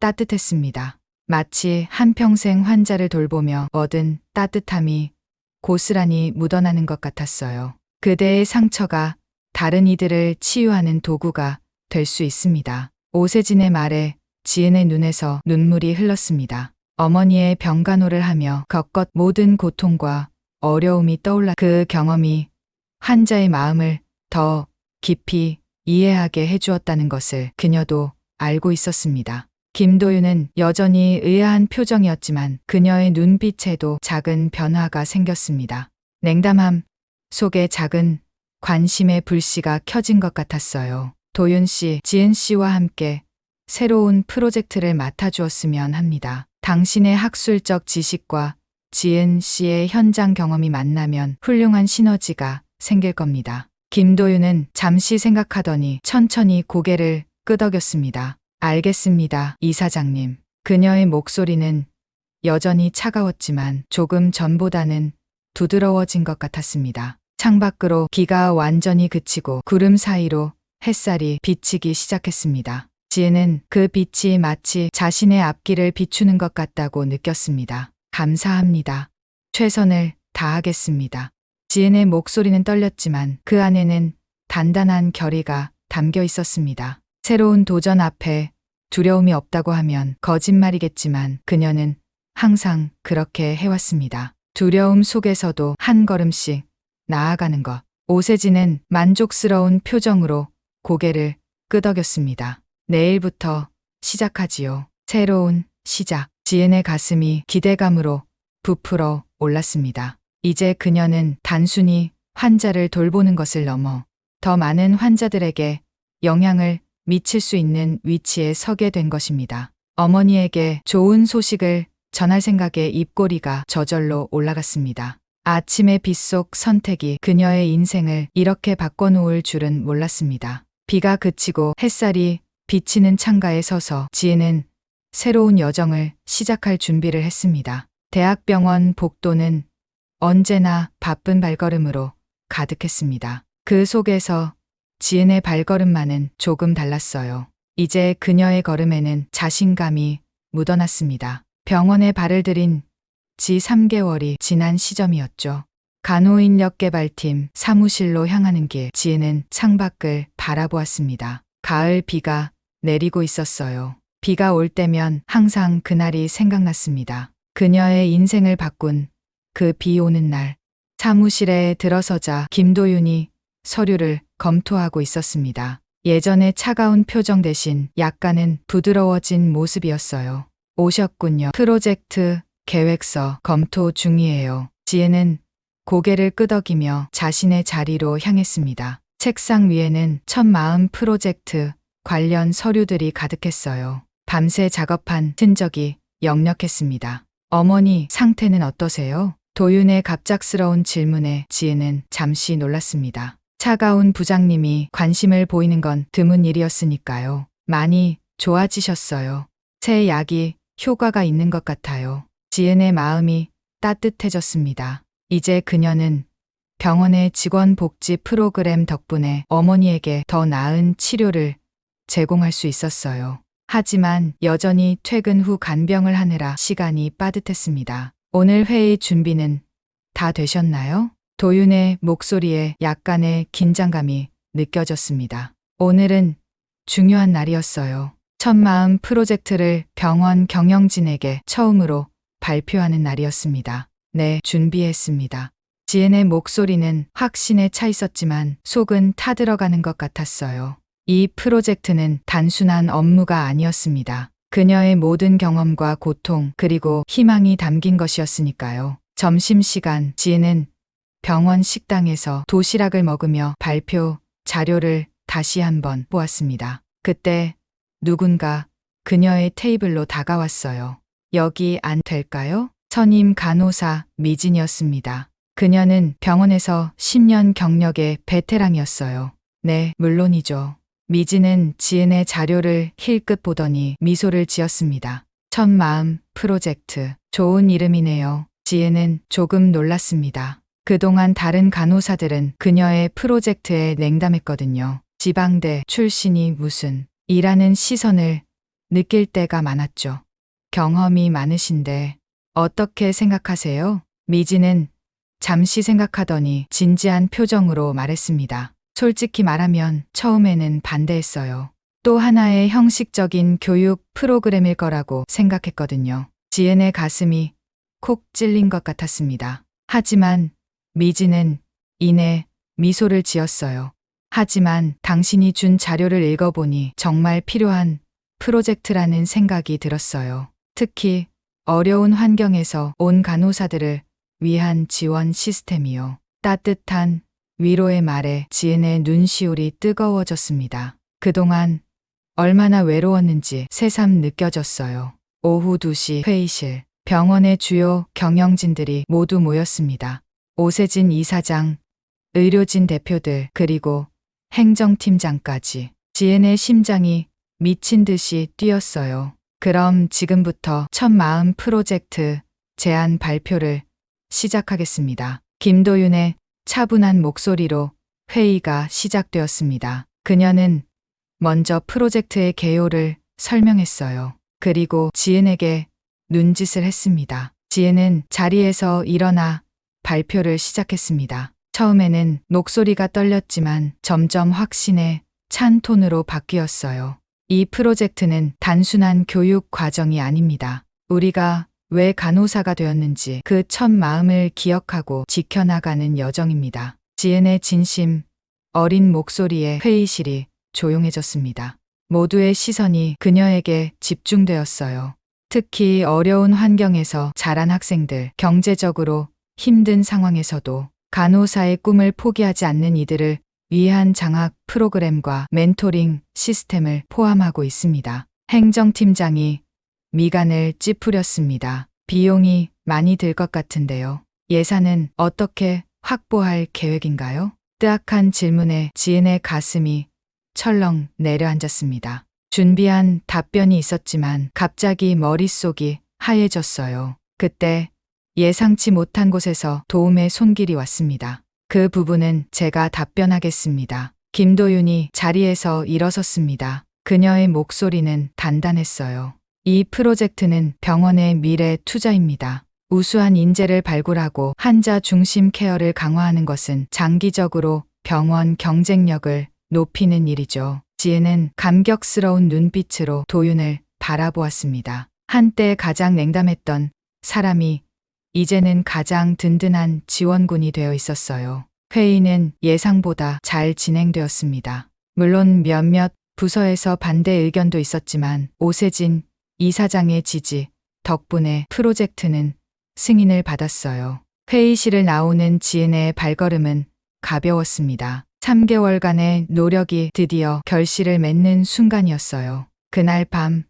따뜻했습니다. 마치 한평생 환자를 돌보며 얻은 따뜻함이 고스란히 묻어나는 것 같았어요. 그대의 상처가 다른 이들을 치유하는 도구가 될 수 있습니다. 오세진의 말에 지은의 눈에서 눈물이 흘렀습니다. 어머니의 병간호를 하며 겪었 모든 고통과 어려움이 떠올라 그 경험이 환자의 마음을 더 깊이 이해하게 해주었다는 것을 그녀도 알고 있었습니다. 김도윤은 여전히 의아한 표정이었지만 그녀의 눈빛에도 작은 변화가 생겼습니다. 냉담함 속에 작은 관심의 불씨가 켜진 것 같았어요. 도윤 씨, 지은 씨와 함께 새로운 프로젝트를 맡아주었으면 합니다. 당신의 학술적 지식과 지은 씨의 현장 경험이 만나면 훌륭한 시너지가 생길 겁니다. 김도윤은 잠시 생각하더니 천천히 고개를 끄덕였습니다. 알겠습니다, 이사장님. 그녀의 목소리는 여전히 차가웠지만 조금 전보다는 부드러워진 것 같았습니다. 창밖으로 비가 완전히 그치고 구름 사이로 햇살이 비치기 시작했습니다. 지은은 그 빛이 마치 자신의 앞길을 비추는 것 같다고 느꼈습니다. 감사합니다. 최선을 다하겠습니다. 지은의 목소리는 떨렸지만 그 안에는 단단한 결의가 담겨 있었습니다. 새로운 도전 앞에 두려움이 없다고 하면 거짓말이겠지만 그녀는 항상 그렇게 해왔습니다. 두려움 속에서도 한 걸음씩 나아가는 것. 오세진은 만족스러운 표정으로 고개를 끄덕였습니다. 내일부터 시작하지요. 새로운 시작. 지은의 가슴이 기대감으로 부풀어 올랐습니다. 이제 그녀는 단순히 환자를 돌보는 것을 넘어 더 많은 환자들에게 영향을 미칠 수 있는 위치에 서게 된 것입니다. 어머니에게 좋은 소식을 전할 생각에 입꼬리가 저절로 올라갔습니다. 아침의 빗속 선택이 그녀의 인생을 이렇게 바꿔놓을 줄은 몰랐습니다. 비가 그치고 햇살이 비치는 창가에 서서 지은은 새로운 여정을 시작할 준비를 했습니다. 대학병원 복도는 언제나 바쁜 발걸음으로 가득했습니다. 그 속에서 지은의 발걸음만은 조금 달랐어요. 이제 그녀의 걸음에는 자신감이 묻어났습니다. 병원에 발을 들인 지 3개월이 지난 시점이었죠. 간호인력개발팀 사무실로 향하는 길, 지은은 창밖을 바라보았습니다. 가을 비가 내리고 있었어요. 비가 올 때면 항상 그날이 생각났습니다. 그녀의 인생을 바꾼 그 비 오는 날, 사무실에 들어서자 김도윤이 서류를 검토하고 있었습니다. 예전의 차가운 표정 대신 약간은 부드러워진 모습이었어요. 오셨군요. 프로젝트 계획서 검토 중이에요. 지혜는 고개를 끄덕이며 자신의 자리로 향했습니다. 책상 위에는 첫 마음 프로젝트 관련 서류들이 가득했어요. 밤새 작업한 흔적이 역력했습니다. 어머니 상태는 어떠세요? 도윤의 갑작스러운 질문에 지혜는 잠시 놀랐습니다. 차가운 부장님이 관심을 보이는 건 드문 일이었으니까요. 많이 좋아지셨어요. 새 약이 효과가 있는 것 같아요. 지은의 마음이 따뜻해졌습니다. 이제 그녀는 병원의 직원 복지 프로그램 덕분에 어머니에게 더 나은 치료를 제공할 수 있었어요. 하지만 여전히 퇴근 후 간병을 하느라 시간이 빠듯했습니다. 오늘 회의 준비는 다 되셨나요? 도윤의 목소리에 약간의 긴장감이 느껴졌습니다. 오늘은 중요한 날이었어요. 첫 마음 프로젝트를 병원 경영진에게 처음으로 발표하는 날이었습니다. 네, 준비했습니다. 지은의 목소리는 확신에 차 있었지만 속은 타들어가는 것 같았어요. 이 프로젝트는 단순한 업무가 아니었습니다. 그녀의 모든 경험과 고통 그리고 희망이 담긴 것이었으니까요. 점심시간 지은은 병원 식당에서 도시락을 먹으며 발표 자료를 다시 한번 보았습니다. 그때 누군가 그녀의 테이블로 다가왔어요. 여기 안 될까요? 선임 간호사 미진이었습니다. 그녀는 병원에서 10년 경력의 베테랑이었어요. 네, 물론이죠. 미진은 지은의 자료를 힐끗 보더니 미소를 지었습니다. 첫 마음 프로젝트. 좋은 이름이네요. 지은은 조금 놀랐습니다. 그동안 다른 간호사들은 그녀의 프로젝트에 냉담했거든요. 지방대 출신이 무슨 이라는 시선을 느낄 때가 많았죠. 경험이 많으신데 어떻게 생각하세요? 미진은 잠시 생각하더니 진지한 표정으로 말했습니다. 솔직히 말하면 처음에는 반대했어요. 또 하나의 형식적인 교육 프로그램일 거라고 생각했거든요. 지은의 가슴이 콕 찔린 것 같았습니다. 하지만 미진은 이내 미소를 지었어요. 하지만 당신이 준 자료를 읽어보니 정말 필요한 프로젝트라는 생각이 들었어요. 특히 어려운 환경에서 온 간호사들을 위한 지원 시스템이요. 따뜻한 위로의 말에 지은의 눈시울이 뜨거워졌습니다. 그동안 얼마나 외로웠는지 새삼 느껴졌어요. 오후 2시 회의실. 병원의 주요 경영진들이 모두 모였습니다. 오세진 이사장, 의료진 대표들, 그리고 행정팀장까지. 지은의 심장이 미친 듯이 뛰었어요. 그럼 지금부터 첫 마음 프로젝트 제안 발표를 시작하겠습니다. 김도윤의 차분한 목소리로 회의가 시작되었습니다. 그녀는 먼저 프로젝트의 개요를 설명했어요. 그리고 지은에게 눈짓을 했습니다. 지은은 자리에서 일어나 발표를 시작했습니다. 처음에는 목소리가 떨렸지만 점점 확신에 찬 톤으로 바뀌었어요. 이 프로젝트는 단순한 교육 과정이 아닙니다. 우리가 왜 간호사가 되었는지 그 첫 마음을 기억하고 지켜나가는 여정입니다. 지은의 진심 어린 목소리에 회의실이 조용해졌습니다. 모두의 시선이 그녀에게 집중되었어요. 특히 어려운 환경에서 자란 학생들, 경제적으로 힘든 상황에서도 간호사의 꿈을 포기하지 않는 이들을 위한 장학 프로그램과 멘토링 시스템을 포함하고 있습니다. 행정팀장이 미간을 찌푸렸습니다. 비용이 많이 들 것 같은데요. 예산은 어떻게 확보할 계획인가요? 뜨악한 질문에 지은의 가슴이 철렁 내려앉았습니다. 준비한 답변이 있었지만 갑자기 머릿속이 하얘졌어요. 그때 예상치 못한 곳에서 도움의 손길이 왔습니다. 그 부분은 제가 답변하겠습니다. 김도윤이 자리에서 일어섰습니다. 그녀의 목소리는 단단했어요. 이 프로젝트는 병원의 미래 투자입니다. 우수한 인재를 발굴하고 환자 중심 케어를 강화하는 것은 장기적으로 병원 경쟁력을 높이는 일이죠. 지은은 감격스러운 눈빛으로 도윤을 바라보았습니다. 한때 가장 냉담했던 사람이 이제는 가장 든든한 지원군이 되어 있었어요. 회의는 예상보다 잘 진행되었습니다. 물론 몇몇 부서에서 반대 의견도 있었지만 오세진 이사장의 지지 덕분에 프로젝트는 승인을 받았어요. 회의실을 나오는 지은의 발걸음은 가벼웠습니다. 3개월간의 노력이 드디어 결실을 맺는 순간이었어요. 그날 밤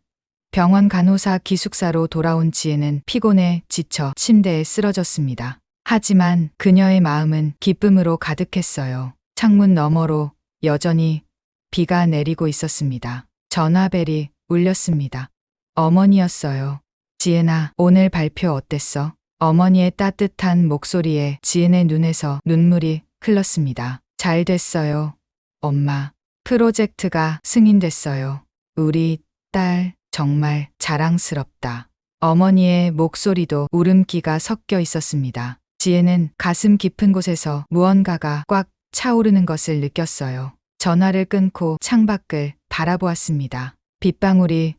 병원 간호사 기숙사로 돌아온 지은은 피곤해 지쳐 침대에 쓰러졌습니다. 하지만 그녀의 마음은 기쁨으로 가득했어요. 창문 너머로 여전히 비가 내리고 있었습니다. 전화벨이 울렸습니다. 어머니였어요. 지은아, 오늘 발표 어땠어? 어머니의 따뜻한 목소리에 지은의 눈에서 눈물이 흘렀습니다. 잘 됐어요. 엄마, 프로젝트가 승인됐어요. 우리 딸 정말 자랑스럽다. 어머니의 목소리도 울음기가 섞여 있었습니다. 지은은 가슴 깊은 곳에서 무언가가 꽉 차오르는 것을 느꼈어요. 전화를 끊고 창밖을 바라보았습니다. 빗방울이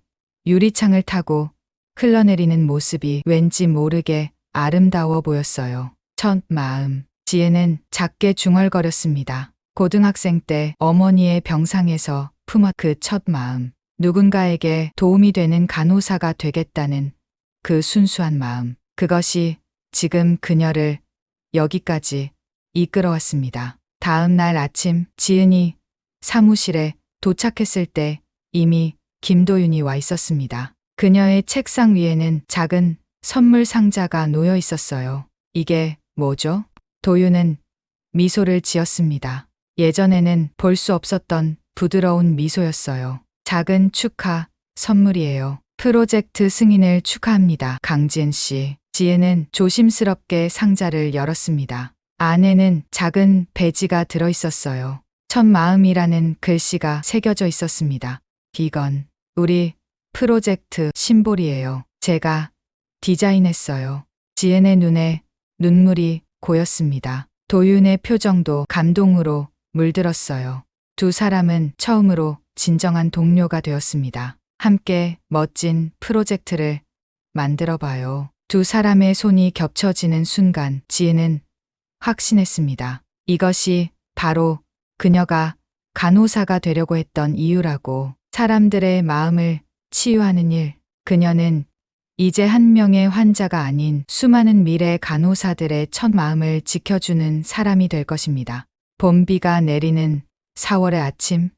유리창을 타고 흘러내리는 모습이 왠지 모르게 아름다워 보였어요. 첫 마음. 지혜는 작게 중얼거렸습니다. 고등학생 때 어머니의 병상에서 품었 그 첫 마음. 누군가에게 도움이 되는 간호사가 되겠다는 그 순수한 마음. 그것이 지금 그녀를 여기까지 이끌어왔습니다. 다음 날 아침 지은이 사무실에 도착했을 때 이미 김도윤이 와 있었습니다. 그녀의 책상 위에는 작은 선물 상자가 놓여 있었어요. 이게 뭐죠? 도윤은 미소를 지었습니다. 예전에는 볼 수 없었던 부드러운 미소였어요. 작은 축하 선물이에요. 프로젝트 승인을 축하합니다. 강지은 씨. 지은은 조심스럽게 상자를 열었습니다. 안에는 작은 배지가 들어 있었어요. 첫 마음이라는 글씨가 새겨져 있었습니다. 이건 우리 프로젝트 심볼이에요. 제가 디자인했어요. 지은의 눈에 눈물이 고였습니다. 도윤의 표정도 감동으로 물들었어요. 두 사람은 처음으로 진정한 동료가 되었습니다. 함께 멋진 프로젝트를 만들어 봐요. 두 사람의 손이 겹쳐지는 순간 지은은 확신했습니다. 이것이 바로 그녀가 간호사가 되려고 했던 이유라고. 사람들의 마음을 치유하는 일. 그녀는 이제 한 명의 환자가 아닌 수많은 미래 간호사들의 첫 마음을 지켜주는 사람이 될 것입니다. 봄비가 내리는 4월의 아침,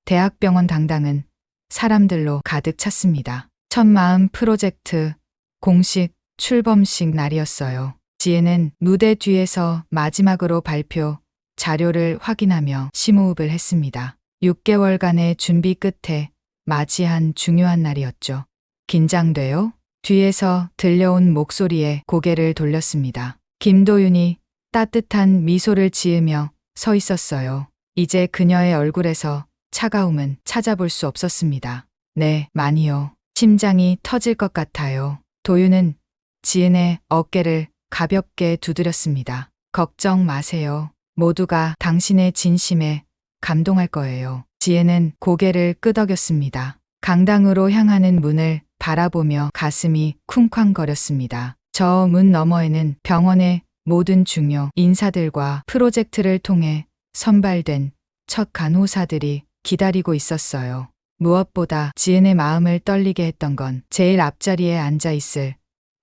대학병원 당당은 사람들로 가득 찼습니다. 첫 마음 프로젝트 공식 출범식 날이었어요. 지혜는 무대 뒤에서 마지막으로 발표 자료를 확인하며 심호흡을 했습니다. 6개월간의 준비 끝에 맞이한 중요한 날이었죠. 긴장돼요? 뒤에서 들려온 목소리에 고개를 돌렸습니다. 김도윤이 따뜻한 미소를 지으며 서 있었어요. 이제 그녀의 얼굴에서 차가움은 찾아볼 수 없었습니다. 네, 많이요. 심장이 터질 것 같아요. 도윤은 지은의 어깨를 가볍게 두드렸습니다. 걱정 마세요. 모두가 당신의 진심에 감동할 거예요. 지혜는 고개를 끄덕였습니다. 강당으로 향하는 문을 바라보며 가슴이 쿵쾅거렸습니다. 저 문 너머에는 병원의 모든 중요 인사들과 프로젝트를 통해 선발된 첫 간호사들이 기다리고 있었어요. 무엇보다 지은의 마음을 떨리게 했던 건 제일 앞자리에 앉아 있을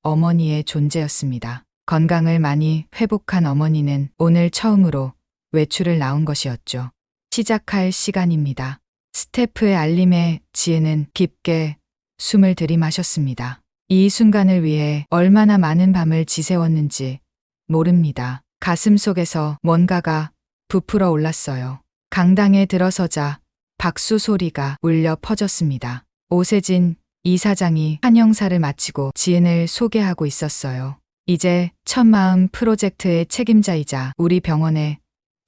어머니의 존재였습니다. 건강을 많이 회복한 어머니는 오늘 처음으로 외출을 나온 것이었죠. 시작할 시간입니다. 스태프의 알림에 지은은 깊게 숨을 들이마셨습니다. 이 순간을 위해 얼마나 많은 밤을 지새웠는지 모릅니다. 가슴 속에서 뭔가가 부풀어 올랐어요. 강당에 들어서자 박수 소리가 울려 퍼졌습니다. 오세진 이사장이 한영사를 마치고 지은을 소개하고 있었어요. 이제 첫마음 프로젝트의 책임자이자 우리 병원에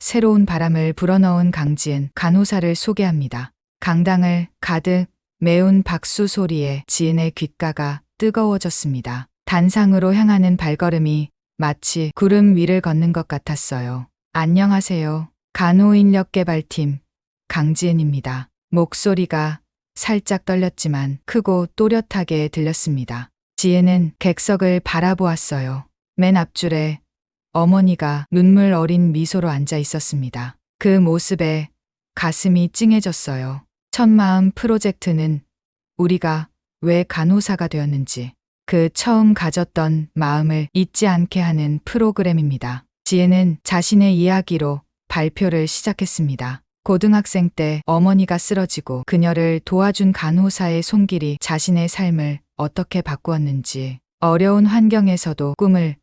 새로운 바람을 불어넣은 강지은 간호사를 소개합니다. 강당을 가득 메운 박수 소리에 지은의 귓가가 뜨거워졌습니다. 단상으로 향하는 발걸음이 마치 구름 위를 걷는 것 같았어요. 안녕하세요. 간호인력개발팀 강지은입니다. 목소리가 살짝 떨렸지만 크고 또렷하게 들렸습니다. 지혜는 객석을 바라보았어요. 맨 앞줄에 어머니가 눈물 어린 미소로 앉아 있었습니다. 그 모습에 가슴이 찡해졌어요. 첫 마음 프로젝트는 우리가 왜 간호사가 되었는지 그 처음 가졌던 마음을 잊지 않게 하는 프로그램입니다. 지혜는 자신의 이야기로 발표를 시작했습니다. 고등학생 때 어머니가 쓰러지고 그녀를 도와준 간호사의 손길이 자신의 삶을 어떻게 바꾸었는지, 어려운 환경에서도 꿈을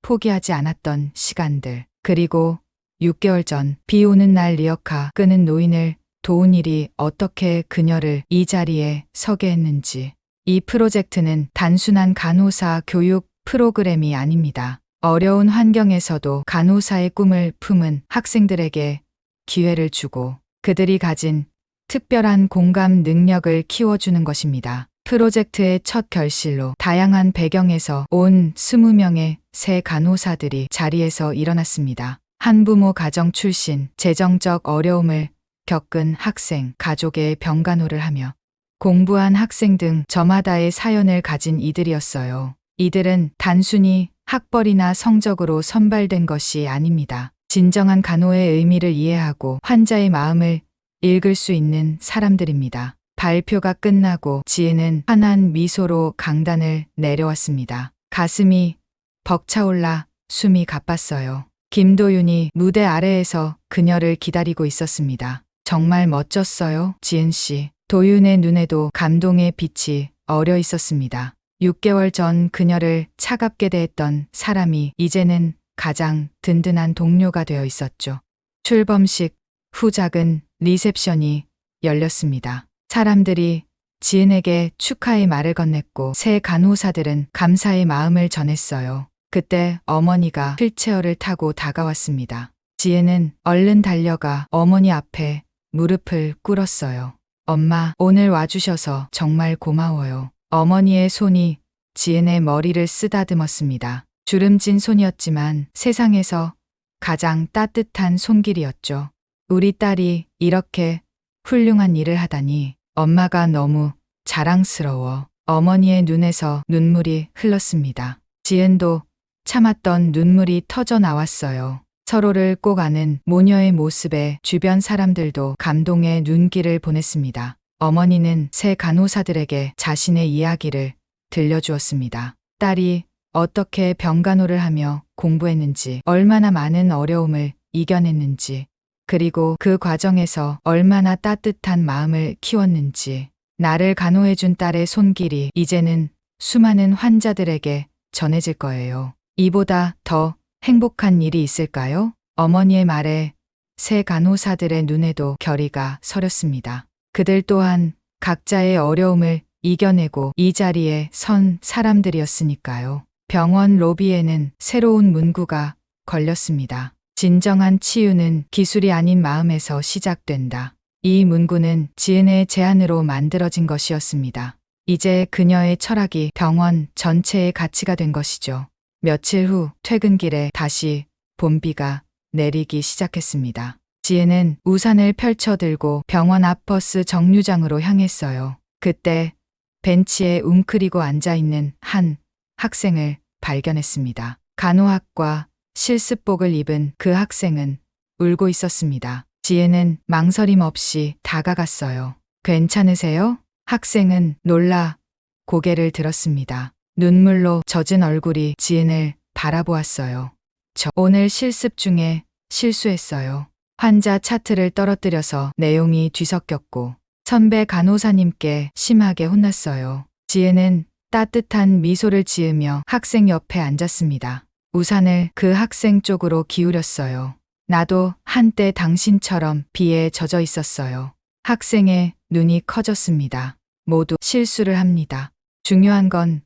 포기하지 않았던 시간들, 그리고 6개월 전 비 오는 날 리어카 끄는 노인을 도운 일이 어떻게 그녀를 이 자리에 서게 했는지. 이 프로젝트는 단순한 간호사 교육 프로그램이 아닙니다. 어려운 환경에서도 간호사의 꿈을 품은 학생들에게 기회를 주고 그들이 가진 특별한 공감 능력을 키워주는 것입니다. 프로젝트의 첫 결실로 다양한 배경에서 온 20명의 새 간호사들이 자리에서 일어났습니다. 한부모 가정 출신, 재정적 어려움을 겪은 학생, 가족의 병간호를 하며 공부한 학생 등 저마다의 사연을 가진 이들이었어요. 이들은 단순히 학벌이나 성적으로 선발된 것이 아닙니다. 진정한 간호의 의미를 이해하고 환자의 마음을 읽을 수 있는 사람들입니다. 발표가 끝나고 지혜는 환한 미소로 강단을 내려왔습니다. 가슴이 벅차올라 숨이 가빴어요. 김도윤이 무대 아래에서 그녀를 기다리고 있었습니다. 정말 멋졌어요, 지은 씨. 도윤의 눈에도 감동의 빛이 어려 있었습니다. 6개월 전 그녀를 차갑게 대했던 사람이 이제는 가장 든든한 동료가 되어 있었죠. 출범식 후 작은 리셉션이 열렸습니다. 사람들이 지은에게 축하의 말을 건넸고 새 간호사들은 감사의 마음을 전했어요. 그때 어머니가 휠체어를 타고 다가왔습니다. 지은은 얼른 달려가 어머니 앞에 무릎을 꿇었어요. 엄마, 오늘 와주셔서 정말 고마워요. 어머니의 손이 지은의 머리를 쓰다듬었습니다. 주름진 손이었지만 세상에서 가장 따뜻한 손길이었죠. 우리 딸이 이렇게 훌륭한 일을 하다니 엄마가 너무 자랑스러워. 어머니의 눈에서 눈물이 흘렀습니다. 지은도 참았던 눈물이 터져 나왔어요. 서로를 꼭 아는 모녀의 모습에 주변 사람들도 감동의 눈길을 보냈습니다. 어머니는 새 간호사들에게 자신의 이야기를 들려주었습니다. 딸이 어떻게 병간호를 하며 공부했는지, 얼마나 많은 어려움을 이겨냈는지, 그리고 그 과정에서 얼마나 따뜻한 마음을 키웠는지. 나를 간호해준 딸의 손길이 이제는 수많은 환자들에게 전해질 거예요. 이보다 더 행복한 일이 있을까요? 어머니의 말에 새 간호사들의 눈에도 결의가 서렸습니다. 그들 또한 각자의 어려움을 이겨내고 이 자리에 선 사람들이었으니까요. 병원 로비에는 새로운 문구가 걸렸습니다. 진정한 치유는 기술이 아닌 마음에서 시작된다. 이 문구는 지은의 제안으로 만들어진 것이었습니다. 이제 그녀의 철학이 병원 전체의 가치가 된 것이죠. 며칠 후 퇴근길에 다시 봄비가 내리기 시작했습니다. 지혜는 우산을 펼쳐들고 병원 앞 버스 정류장으로 향했어요. 그때 벤치에 웅크리고 앉아있는 한 학생을 발견했습니다. 간호학과 실습복을 입은 그 학생은 울고 있었습니다. 지혜는 망설임 없이 다가갔어요. 괜찮으세요? 학생은 놀라 고개를 들었습니다. 눈물로 젖은 얼굴이 지은을 바라보았어요. 저 오늘 실습 중에 실수했어요. 환자 차트를 떨어뜨려서 내용이 뒤섞였고 선배 간호사님께 심하게 혼났어요. 지은은 따뜻한 미소를 지으며 학생 옆에 앉았습니다. 우산을 그 학생 쪽으로 기울였어요. 나도 한때 당신처럼 비에 젖어 있었어요. 학생의 눈이 커졌습니다. 모두 실수를 합니다. 중요한 건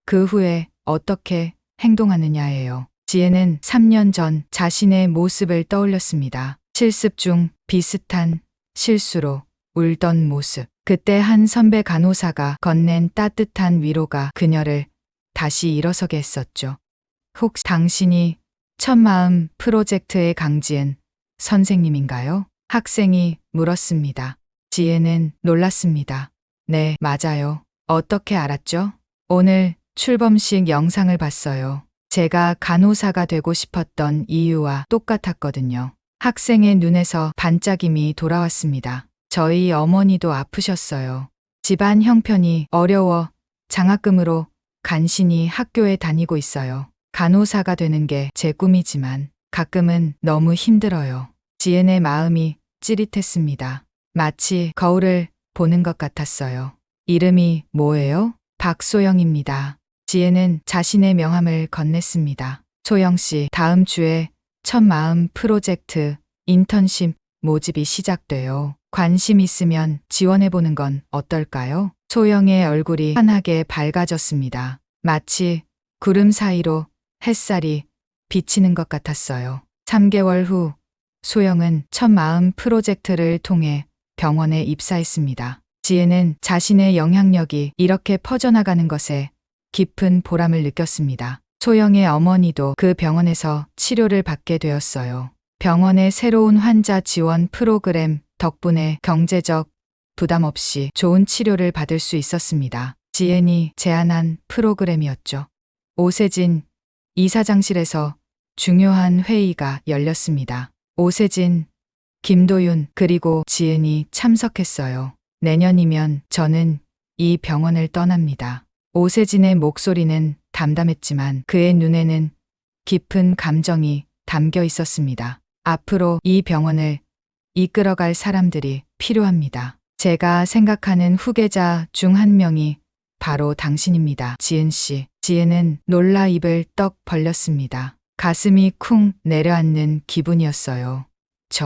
그 후에 어떻게 행동하느냐예요. 지혜는 3년 전 자신의 모습을 떠올렸습니다. 실습 중 비슷한 실수로 울던 모습. 그때 한 선배 간호사가 건넨 따뜻한 위로가 그녀를 다시 일어서게 했었죠. 혹시 당신이 첫마음 프로젝트의 강지은 선생님인가요? 학생이 물었습니다. 지혜는 놀랐습니다. 네, 맞아요. 어떻게 알았죠? 오늘 출범식 영상을 봤어요. 제가 간호사가 되고 싶었던 이유와 똑같았거든요. 학생의 눈에서 반짝임이 돌아왔습니다. 저희 어머니도 아프셨어요. 집안 형편이 어려워 장학금으로 간신히 학교에 다니고 있어요. 간호사가 되는 게 제 꿈이지만 가끔은 너무 힘들어요. 지은의 마음이 찌릿했습니다. 마치 거울을 보는 것 같았어요. 이름이 뭐예요? 박소영입니다. 지혜는 자신의 명함을 건넸습니다. 소영 씨, 다음 주에 첫 마음 프로젝트 인턴십 모집이 시작돼요. 관심 있으면 지원해보는 건 어떨까요? 소영의 얼굴이 환하게 밝아졌습니다. 마치 구름 사이로 햇살이 비치는 것 같았어요. 3개월 후 소영은 첫 마음 프로젝트를 통해 병원에 입사했습니다. 지혜는 자신의 영향력이 이렇게 퍼져나가는 것에 깊은 보람을 느꼈습니다. 소영의 어머니도 그 병원에서 치료를 받게 되었어요. 병원의 새로운 환자 지원 프로그램 덕분에 경제적 부담 없이 좋은 치료를 받을 수 있었습니다. 지은이 제안한 프로그램이었죠. 오세진 이사장실에서 중요한 회의가 열렸습니다. 오세진, 김도윤 그리고 지은이 참석했어요. 내년이면 저는 이 병원을 떠납니다. 오세진의 목소리는 담담했지만 그의 눈에는 깊은 감정이 담겨 있었습니다. 앞으로 이 병원을 이끌어갈 사람들이 필요합니다. 제가 생각하는 후계자 중 한 명이 바로 당신입니다. 지은 씨. 지은은 놀라 입을 떡 벌렸습니다. 가슴이 쿵 내려앉는 기분이었어요.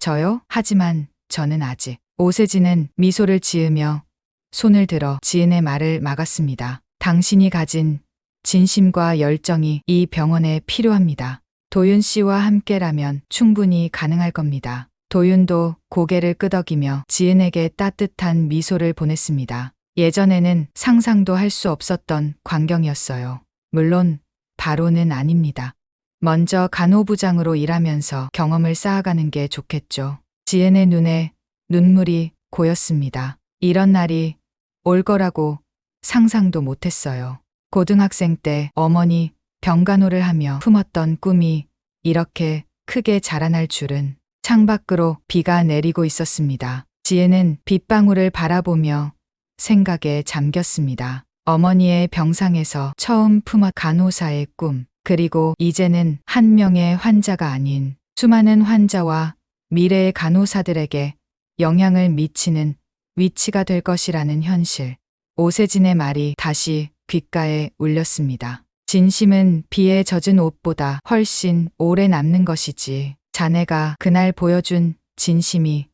저요? 하지만 저는 아직. 오세진은 미소를 지으며 손을 들어 지은의 말을 막았습니다. 당신이 가진 진심과 열정이 이 병원에 필요합니다. 도윤 씨와 함께라면 충분히 가능할 겁니다. 도윤도 고개를 끄덕이며 지은에게 따뜻한 미소를 보냈습니다. 예전에는 상상도 할 수 없었던 광경이었어요. 물론 바로는 아닙니다. 먼저 간호부장으로 일하면서 경험을 쌓아가는 게 좋겠죠. 지은의 눈에 눈물이 고였습니다. 이런 날이 올 거라고 상상도 못했어요. 고등학생 때 어머니 병간호를 하며 품었던 꿈이 이렇게 크게 자라날 줄은. 창밖으로 비가 내리고 있었습니다. 지혜는 빗방울을 바라보며 생각에 잠겼습니다. 어머니의 병상에서 처음 품었 간호사의 꿈, 그리고 이제는 한 명의 환자가 아닌 수많은 환자와 미래의 간호사들에게 영향을 미치는 위치가 될 것이라는 현실. 오세진의 말이 다시 귓가에 울렸습니다. 진심은 비에 젖은 옷보다 훨씬 오래 남는 것이지. 자네가 그날 보여준 진심이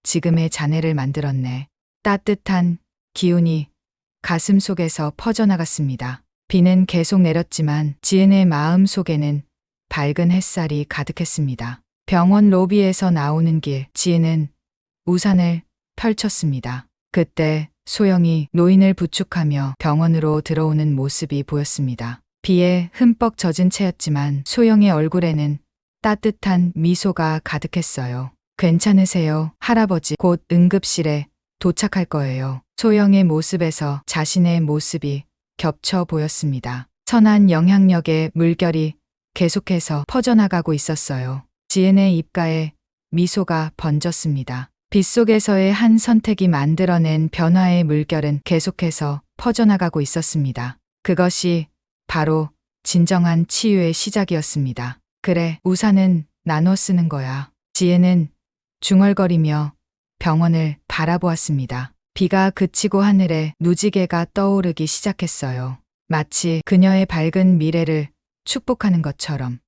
지금의 자네를 만들었네. 따뜻한 기운이 가슴 속에서 퍼져나갔습니다. 비는 계속 내렸지만 지은의 마음 속에는 밝은 햇살이 가득했습니다. 병원 로비에서 나오는 길, 지은은 우산을 펼쳤습니다. 그때 소영이 노인을 부축하며 병원으로 들어오는 모습이 보였습니다. 비에 흠뻑 젖은 채였지만 소영의 얼굴에는 따뜻한 미소가 가득했어요. 괜찮으세요, 할아버지. 곧 응급실에 도착할 거예요. 소영의 모습에서 자신의 모습이 겹쳐 보였습니다. 선한 영향력의 물결이 계속해서 퍼져나가고 있었어요. 지은의 입가에 미소가 번졌습니다. 빗속에서의 한 선택이 만들어낸 변화의 물결은 계속해서 퍼져나가고 있었습니다. 그것이 바로 진정한 치유의 시작이었습니다. 그래, 우산은 나눠 쓰는 거야. 지혜는 중얼거리며 병원을 바라보았습니다. 비가 그치고 하늘에 무지개가 떠오르기 시작했어요. 마치 그녀의 밝은 미래를 축복하는 것처럼.